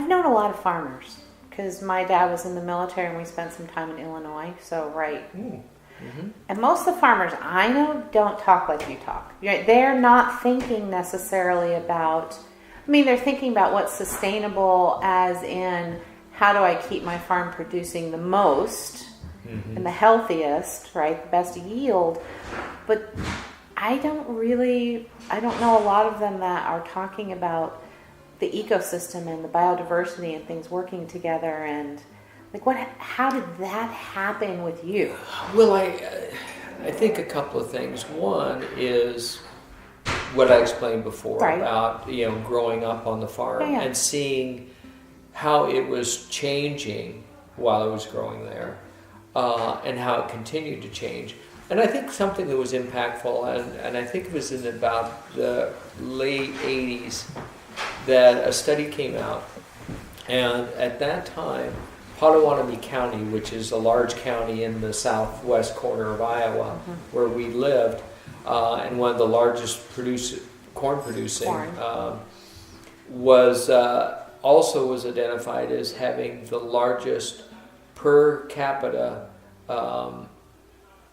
I've known a lot of farmers because my dad was in the military and we spent some time in Illinois. So, right. Mm-hmm. And most of the farmers I know don't talk like you talk. They're not thinking necessarily about, they're thinking about what's sustainable, as in how do I keep my farm producing the most and the healthiest, right? The best yield. But I don't know a lot of them that are talking about the ecosystem and the biodiversity and things working together. And how did that happen with you? Well, I think a couple of things. One is what I explained before, right, about growing up on the farm and seeing how it was changing while I was growing there, and how it continued to change. And I think something that was impactful, and I think it was in about the late 80s that a study came out, and at that time, Potawatomi County, which is a large county in the southwest corner of Iowa, where we lived, and one of the largest corn producing, was identified as having the largest per capita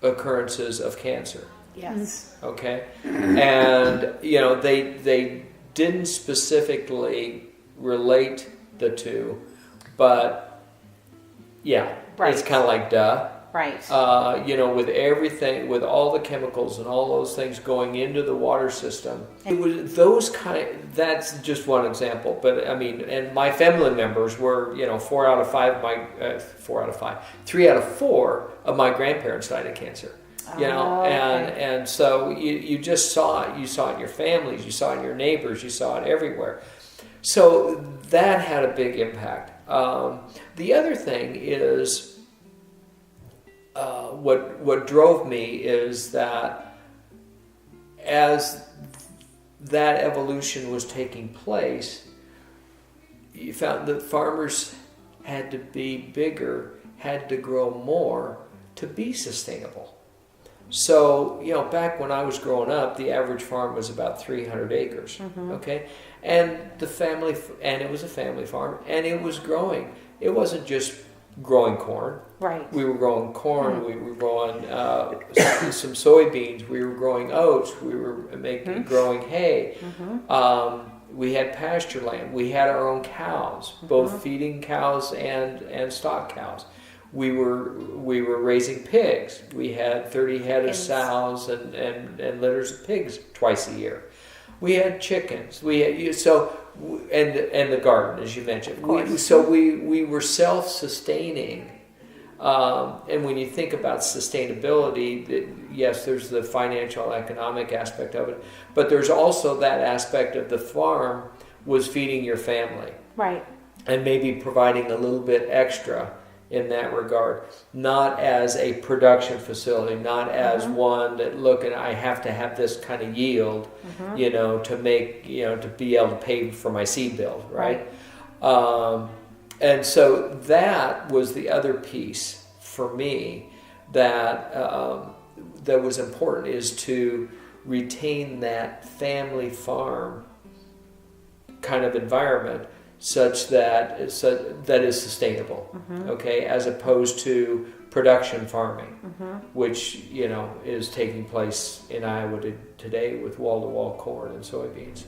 occurrences of cancer. Yes. Okay, and they didn't specifically relate the two, but it's kind of like duh. Right. With everything, with all the chemicals and all those things going into the water system, it was that's just one example. But and my family members were, 3 out of 4 of my grandparents died of cancer. And so you just saw it. You saw it in your families. You saw it in your neighbors. You saw it everywhere. So that had a big impact. The other thing is, what drove me is that as that evolution was taking place, you found that farmers had to be bigger, had to grow more to be sustainable. So, back when I was growing up, the average farm was about 300 acres, okay? And it was a family farm, and it was growing. It wasn't just growing corn. Right. We were growing corn, we were growing some soybeans, we were growing oats, we were growing hay. We had pasture land, we had our own cows, both feeding cows and stock cows. We were raising pigs. We had 30 head of sows and litters of pigs twice a year. We had chickens. We had and the garden, as you mentioned. We were self-sustaining. And when you think about sustainability, yes, there's the financial, economic aspect of it, but there's also that aspect of the farm was feeding your family, right, and maybe providing a little bit extra in that regard, not as a production facility, not as one that I have to have this kind of yield, to make, to be able to pay for my seed bill, right? And so that was the other piece for me that that was important, is to retain that family farm kind of environment, such that is sustainable, okay, as opposed to production farming, which is taking place in Iowa today with wall-to-wall corn and soybeans.